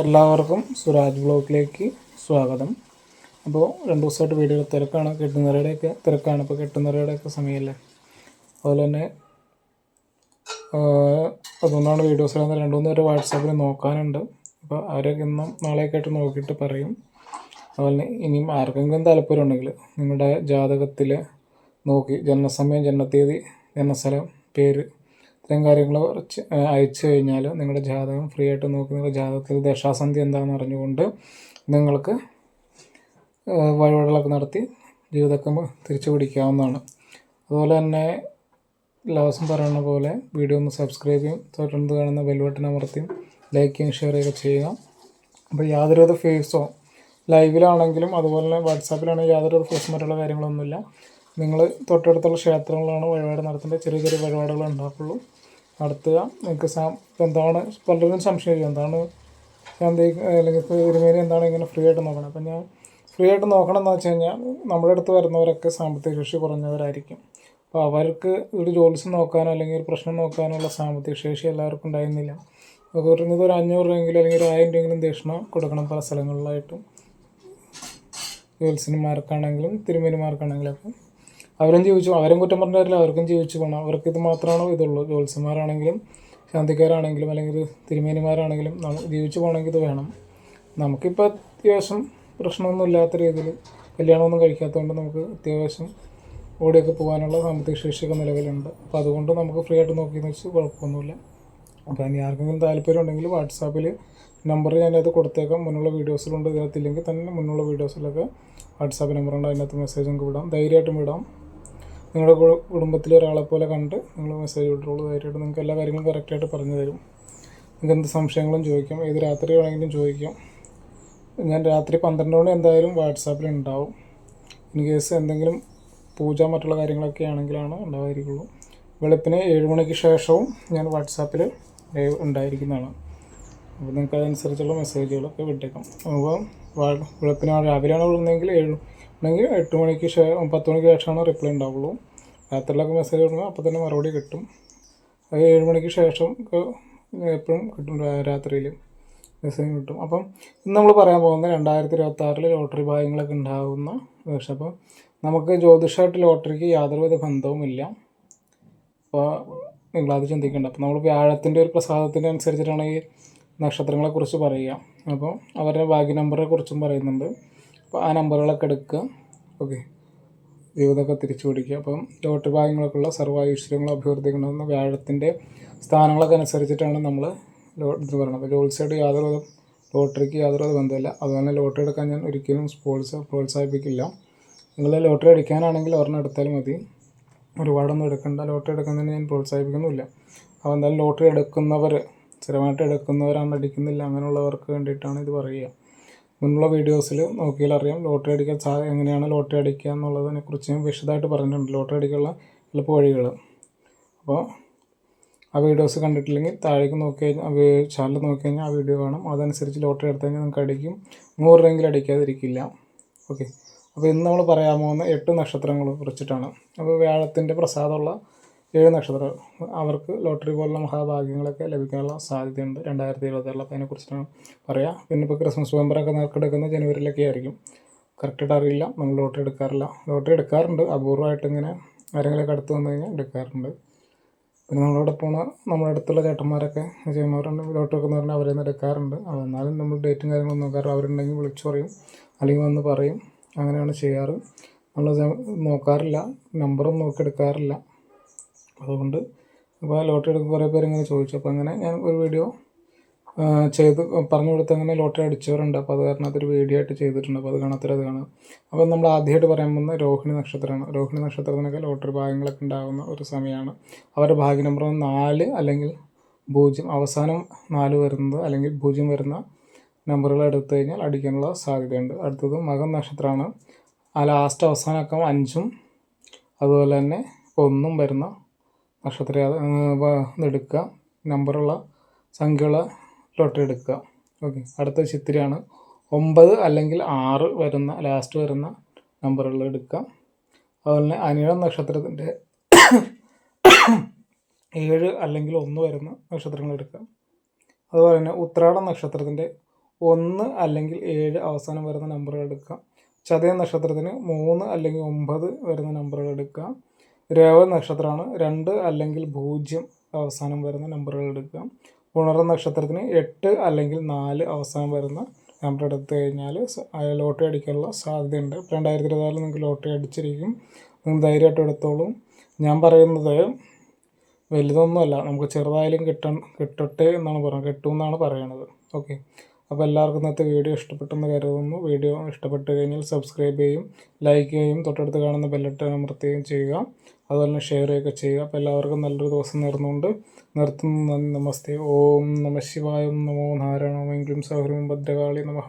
എല്ലാവർക്കും സുരാജ് ബ്ലോഗിലേക്ക് സ്വാഗതം. അപ്പോൾ 2 ദിവസമായിട്ട് വീഡിയോ തിരക്കാണ്, തിരക്കാണ്. ഇപ്പോൾ കെട്ടുനിറയുടെയൊക്കെ സമയമല്ലേ, അതുപോലെ തന്നെ അതുകൊണ്ടാണ് വീഡിയോസ് 2-3 പേര് വാട്സാപ്പിൽ നോക്കാനുണ്ട്. അപ്പോൾ അവരൊക്കെ ഇന്നും നാളെയൊക്കെ ആയിട്ട് നോക്കിയിട്ട് പറയും. അതുപോലെ ഇനിയും ആർക്കെങ്കിലും താല്പര്യം ഉണ്ടെങ്കിൽ നിങ്ങളുടെ ജാതകത്തിൽ നോക്കി ജനനസമയം, ജനനത്തീയതി, ജനനസ്ഥലം, പേര് ഇത്രയും കാര്യങ്ങൾ അയച്ചു കഴിഞ്ഞാൽ നിങ്ങളുടെ ജാതകം ഫ്രീ ആയിട്ട് നോക്കി നിങ്ങളുടെ ജാതകത്തിൽ ദശാസന്ധി എന്താണെന്ന് അറിഞ്ഞുകൊണ്ട് നിങ്ങൾക്ക് വഴിപാടുകളൊക്കെ നടത്തി ജീവിതമൊക്കെ തിരിച്ചു പിടിക്കാവുന്നതാണ്. അതുപോലെ തന്നെ എല്ലാ ദിവസവും പറയുന്ന പോലെ വീഡിയോ ഒന്ന് സബ്സ്ക്രൈബ് ചെയ്യും, തൊട്ടടുത്ത് കാണുന്ന ബെൽ ബട്ടൺ അമർത്തിയും ലൈക്ക് ചെയ്യും, ഷെയർ ചെയ്യുക ചെയ്യുക. അപ്പോൾ യാതൊരുവിധ ഫീസോ ലൈവിലാണെങ്കിലും അതുപോലെ തന്നെ വാട്സാപ്പിലാണെങ്കിലും യാതൊരു ഫീസും മറ്റുള്ള കാര്യങ്ങളൊന്നുമില്ല. നിങ്ങൾ തൊട്ടടുത്തുള്ള ക്ഷേത്രങ്ങളാണ് വഴിപാട് നടത്തേണ്ടത്. ചെറിയ ചെറിയ വഴിപാടുകൾ ഉണ്ടാക്കുള്ളൂ, നടത്തുക. നിങ്ങൾക്ക് എന്താണ് പലരും സംശയിക്കും, എന്താണ് ശാന്തി അല്ലെങ്കിൽ തിരുമേനി എന്താണ് ഇങ്ങനെ ഫ്രീ ആയിട്ട് നോക്കണം. അപ്പം ഞാൻ ഫ്രീ ആയിട്ട് നോക്കണം എന്ന് വെച്ച് കഴിഞ്ഞാൽ നമ്മുടെ അടുത്ത് വരുന്നവരൊക്കെ സാമ്പത്തിക ശേഷി കുറഞ്ഞവരായിരിക്കും. അപ്പോൾ അവർക്ക് ഒരു ജ്യോത്സ്യം നോക്കാനോ അല്ലെങ്കിൽ ഒരു പ്രശ്നം നോക്കാനുള്ള സാമ്പത്തിക ശേഷി എല്ലാവർക്കും ഉണ്ടായിരുന്നില്ല. അപ്പോൾ കുറഞ്ഞത് ഒരു 500 രൂപയെങ്കിലും അല്ലെങ്കിൽ ഒരു 1000 രൂപയെങ്കിലും ദക്ഷിണ കൊടുക്കണം പല സ്ഥലങ്ങളിലായിട്ടും, ജ്യോത്സ്യന്മാർക്കാണെങ്കിലും തിരുമേനിമാർക്കാണെങ്കിലും. അപ്പം അവരും ജീവിച്ചു, അവരും കുറ്റം പറഞ്ഞില്ല, അവർക്കും ജീവിച്ചു പോകണം. അവർക്ക് ഇത് മാത്രമാണോ ഇതുള്ളൂ? ജ്യോത്സ്യന്മാരാണെങ്കിലും ശാന്തിക്കാരാണെങ്കിലും അല്ലെങ്കിൽ തിരുമേനിമാരാണെങ്കിലും ജീവിച്ചു പോകണമെങ്കിൽ ഇത് വേണം. നമുക്കിപ്പോൾ അത്യാവശ്യം പ്രശ്നമൊന്നും ഇല്ലാത്ത രീതിയിൽ കല്യാണമൊന്നും കഴിക്കാത്തതുകൊണ്ട് നമുക്ക് അത്യാവശ്യം ഓടിയൊക്കെ പോകാനുള്ള സാമ്പത്തിക ശേഷിയൊക്കെ നിലവിലുണ്ട്. അപ്പോൾ അതുകൊണ്ട് നമുക്ക് ഫ്രീ ആയിട്ട് നോക്കിയെന്ന് വെച്ച് കുഴപ്പമൊന്നുമില്ല. അപ്പോൾ ഇനി ആർക്കെങ്കിലും താല്പര്യം ഉണ്ടെങ്കിൽ വാട്സാപ്പിൽ നമ്പർ ഞാനത് കൊടുത്തേക്കാം. മുന്നുള്ള വീഡിയോസിലുണ്ട്, ഇതിനകത്തില്ലെങ്കിൽ തന്നെ മുന്നുള്ള വീഡിയോസിലൊക്കെ വാട്സാപ്പ് നമ്പറുണ്ട്, അതിനകത്ത് മെസ്സേജ് നമുക്ക് വിടാം, ധൈര്യമായിട്ടും വിടാം. നിങ്ങളുടെ കുടുംബത്തിലെ ഒരാളെ പോലെ കണ്ട് നിങ്ങൾ മെസ്സേജ് വിട്ടുള്ളൂ. ധൈര്യമായിട്ട് നിങ്ങൾക്ക് എല്ലാ കാര്യങ്ങളും കറക്റ്റായിട്ട് പറഞ്ഞു തരും. നിങ്ങൾക്ക് എന്ത് സംശയങ്ങളും ചോദിക്കാം, ഏത് രാത്രി വേണമെങ്കിലും ചോദിക്കാം. ഞാൻ രാത്രി 12 മണി എന്തായാലും വാട്സാപ്പിൽ ഉണ്ടാവും. ഇൻ കേസ് എന്തെങ്കിലും പൂജ മറ്റുള്ള കാര്യങ്ങളൊക്കെ ആണെങ്കിലാണ് ഉണ്ടായിരിക്കുള്ളൂ. വെളുപ്പിന് 7 മണിക്ക് ശേഷവും ഞാൻ വാട്സാപ്പിൽ ഉണ്ടായിരിക്കുന്നതാണ്. അപ്പോൾ നിങ്ങൾക്ക് അതനുസരിച്ചുള്ള മെസ്സേജുകളൊക്കെ വിട്ടേക്കാം. അപ്പോൾ വെളുപ്പിന് രാവിലെയാണ് വിടുന്നതെങ്കിൽ 7 അല്ലെങ്കിൽ 8 മണിക്ക് 10 മണിക്ക് ശേഷമാണ് റിപ്ലൈ ഉണ്ടാവുള്ളൂ. രാത്രിയിലൊക്കെ മെസ്സേജ് വിടുമ്പോൾ അപ്പോൾ തന്നെ മറുപടി കിട്ടും. അത് 7 മണിക്ക് ശേഷം എപ്പോഴും കിട്ടും, രാത്രിയിൽ മെസ്സേജ് കിട്ടും. അപ്പം ഇന്ന് നമ്മൾ പറയാൻ പോകുന്നത് 2026 ലോട്ടറി ഭാഗ്യങ്ങളൊക്കെ ഉണ്ടാകുന്ന വർഷം. അപ്പോൾ നമുക്ക് ജ്യോതിഷമായിട്ട് ലോട്ടറിക്ക് യാതൊരുവിധ ബന്ധവുമില്ല. അപ്പോൾ നിങ്ങളത് ചിന്തിക്കേണ്ട. അപ്പോൾ നമ്മൾ വ്യാഴത്തിൻ്റെ ഒരു പ്രസാദത്തിൻ്റെ അനുസരിച്ചിട്ടാണ് ഈ നക്ഷത്രങ്ങളെക്കുറിച്ച് പറയുക. അപ്പോൾ അവരുടെ ഭാഗ്യ നമ്പറെ കുറിച്ചും പറയുന്നുണ്ട്. അപ്പോൾ ആ നമ്പറുകളൊക്കെ എടുക്കുക. ഓക്കെ, ജീവിതമൊക്കെ തിരിച്ചു പിടിക്കുക. അപ്പം ലോട്ടറി ഭാഗ്യങ്ങളൊക്കെ ഉള്ള സർവ്വൈശ്വര്യങ്ങളും അഭിവൃദ്ധികളുണ്ടാകുന്ന വ്യാഴത്തിൻ്റെ സ്ഥാനങ്ങളൊക്കെ അനുസരിച്ചിട്ടാണ് നമ്മൾ ഇത് പറയുന്നത്. അപ്പോൾ ജ്യോത്സ്യമായിട്ട് ലോട്ടറിക്ക് യാതൊരു ബന്ധമില്ല. അതുപോലെ ലോട്ടറി എടുക്കാൻ ഞാൻ ഒരിക്കലും പ്രോത്സാഹിപ്പിക്കില്ല. നിങ്ങൾ ലോട്ടറി അടിക്കാനാണെങ്കിൽ ഒരെണ്ണം എടുത്താലും മതി, ഒരുപാടൊന്നും എടുക്കേണ്ട. ലോട്ടറി എടുക്കുന്നതിന് ഞാൻ പ്രോത്സാഹിപ്പിക്കുന്നുമില്ല. അപ്പോൾ എന്തായാലും ലോട്ടറി എടുക്കുന്നവർ, സ്ഥിരമായിട്ട് എടുക്കുന്നവരാണ് അടിക്കുന്നില്ല, അങ്ങനെയുള്ളവർക്ക് വേണ്ടിയിട്ടാണ് ഇത് പറയുക. മുന്നുള്ള വീഡിയോസിൽ നോക്കിയാൽ അറിയാം ലോട്ടറി അടിക്കാൻ എങ്ങനെയാണ് ലോട്ടറി അടിക്കുക എന്നുള്ളതിനെക്കുറിച്ച് ഞാൻ വിശദമായിട്ട് പറഞ്ഞിട്ടുണ്ട്, ലോട്ടറി അടിക്കാനുള്ള എളുപ്പ വഴികൾ. അപ്പോൾ ആ വീഡിയോസ് കണ്ടിട്ടില്ലെങ്കിൽ താഴേക്ക് നോക്കി കഴിഞ്ഞാൽ ചാനൽ നോക്കി കഴിഞ്ഞാൽ ആ വീഡിയോ കാണും. അതനുസരിച്ച് ലോട്ടറി എടുത്തു കഴിഞ്ഞാൽ നിങ്ങൾക്ക് അടിക്കും. 100 രൂപയെങ്കിലും അടിക്കാതിരിക്കില്ല. ഓക്കെ, അപ്പോൾ ഇന്ന് നമ്മൾ പറയാൻ പോകുന്ന 8 നക്ഷത്രങ്ങളെ കുറിച്ചിട്ടാണ്. അപ്പോൾ വ്യാഴത്തിൻ്റെ പ്രസാദമുള്ള 7 നക്ഷത്രം അവർക്ക് ലോട്ടറി പോലുള്ള മഹാഭാഗ്യങ്ങളൊക്കെ ലഭിക്കാനുള്ള സാധ്യതയുണ്ട് 2026. അപ്പോൾ അതിനെക്കുറിച്ചിട്ടാണ് പറയുക. പിന്നെ ഇപ്പോൾ ക്രിസ്മസ് മെമ്പറൊക്കെ നറുക്കെടുക്കുന്നത് ജനുവരിയിലൊക്കെ ആയിരിക്കും. കറക്റ്റായിട്ട് അറിയില്ല, നമ്മൾ ലോട്ടറി എടുക്കാറില്ല. ലോട്ടറി എടുക്കാറുണ്ട്, അപൂർവമായിട്ട് ഇങ്ങനെ ആരെങ്കിലുമൊക്കെ അടുത്ത് വന്നു കഴിഞ്ഞാൽ എടുക്കാറുണ്ട്. പിന്നെ നമ്മളോട് പോണ നമ്മുടെ അടുത്തുള്ള ചേട്ടന്മാരൊക്കെ ചെയ്യുന്നവരുണ്ട്, ലോട്ടറി ഒക്കെ എന്ന് പറഞ്ഞാൽ അവരെ നിന്ന് എടുക്കാറുണ്ട്. എന്നാലും നമ്മൾ ഡേറ്റും കാര്യങ്ങളൊന്നും നോക്കാറ്, അവരുണ്ടെങ്കിൽ വിളിച്ചു പറയും അല്ലെങ്കിൽ വന്ന് പറയും. അങ്ങനെയാണ് ചെയ്യാറ്. നമ്മൾ നോക്കാറില്ല, നമ്പറും നോക്കിയെടുക്കാറില്ല. അതുകൊണ്ട് ഇപ്പോൾ ലോട്ടറി എടുക്കുമ്പോൾ കുറേ പേര് ഇങ്ങനെ ചോദിച്ചു. അപ്പോൾ അങ്ങനെ ഞാൻ ഒരു വീഡിയോ ചെയ്ത് പറഞ്ഞു കൊടുത്ത് അങ്ങനെ ലോട്ടറി അടിച്ചവരുണ്ട്. അപ്പോൾ അത് കാരണം അതൊരു വീഡിയോ ആയിട്ട് ചെയ്തിട്ടുണ്ട്. അപ്പോൾ അത് കാണാത്തവരത് കാണുക. അപ്പോൾ നമ്മൾ ആദ്യമായിട്ട് പറയാൻ പോകുന്നത് രോഹിണി നക്ഷത്രമാണ്. രോഹിണി നക്ഷത്രത്തിനൊക്കെ ലോട്ടറി ഭാഗ്യങ്ങളൊക്കെ ഉണ്ടാകുന്ന ഒരു സമയമാണ്. അവരുടെ ഭാഗ്യ നമ്പർ 4 അല്ലെങ്കിൽ 0, അവസാനം 4 വരുന്നത് അല്ലെങ്കിൽ 0 വരുന്ന നമ്പറുകൾ എടുത്തു കഴിഞ്ഞാൽ അടിക്കാനുള്ള സാധ്യതയുണ്ട്. അടുത്തത് മകം നക്ഷത്രമാണ്. ആ ലാസ്റ്റ് അവസാനമൊക്കെ 5ഉം അതുപോലെ തന്നെ 1ഉം വരുന്ന നക്ഷത്രം എടുക്കുക, നമ്പറുള്ള സംഖ്യയുള്ള ലോട്ടറി എടുക്കുക. ഓക്കെ, അടുത്ത ചിത്തിരയാണ്. 9 അല്ലെങ്കിൽ 6 വരുന്ന ലാസ്റ്റ് വരുന്ന നമ്പറുകൾ എടുക്കുക. അതുപോലെ തന്നെ അനിഴം നക്ഷത്രത്തിൻ്റെ 7 അല്ലെങ്കിൽ 1 വരുന്ന നക്ഷത്രങ്ങൾ എടുക്കുക. അതുപോലെ തന്നെ ഉത്രാടം നക്ഷത്രത്തിൻ്റെ 1 അല്ലെങ്കിൽ 7 അവസാനം വരുന്ന നമ്പറുകൾ എടുക്കുക. ചതയ നക്ഷത്രത്തിന് 3 അല്ലെങ്കിൽ 9 വരുന്ന നമ്പറുകൾ എടുക്കുക. രേവതി നക്ഷത്രമാണ് 2 അല്ലെങ്കിൽ 0 അവസാനം വരുന്ന നമ്പറുകൾ എടുക്കുക. പുണർന്ന നക്ഷത്രത്തിന് 8 അല്ലെങ്കിൽ 4 അവസാനം വരുന്ന നമ്പർ എടുത്തു കഴിഞ്ഞാൽ ലോട്ടറി അടിക്കാനുള്ള സാധ്യതയുണ്ട്. 2024 നിങ്ങൾക്ക് ലോട്ടറി അടിച്ചിരിക്കും. നിങ്ങൾ ധൈര്യമായിട്ട് എടുത്തോളും. ഞാൻ പറയുന്നത് വലുതൊന്നുമല്ല, നമുക്ക് ചെറുതായാലും കിട്ടട്ടെ എന്നാണ് പറയുന്നത്, കിട്ടുമെന്നാണ് പറയണത്. ഓക്കെ, അപ്പോൾ എല്ലാവർക്കും ഇന്നത്തെ വീഡിയോ ഇഷ്ടപ്പെട്ടെന്ന് കരുതുന്നു. വീഡിയോ ഇഷ്ടപ്പെട്ട് കഴിഞ്ഞാൽ സബ്സ്ക്രൈബ് ചെയ്യും, ലൈക്ക് ചെയ്യും, തൊട്ടടുത്ത് കാണുന്ന ബെല്ലൈക്കൺ അമർത്തുകയും ചെയ്യുക. അതുപോലെ തന്നെ ഷെയർ ചെയ്യുകയൊക്കെ ചെയ്യുക. അപ്പോൾ എല്ലാവർക്കും നല്ലൊരു ദിവസം നേർന്നുകൊണ്ട് നിർത്തുന്നു. നന്ദി, നമസ്തേ. ഓം നമഃ ശിവായ, നമോ നാരായണ, ഓം ക്ലീം സൗഹൃദം ഭദ്രകാളി നമഃ.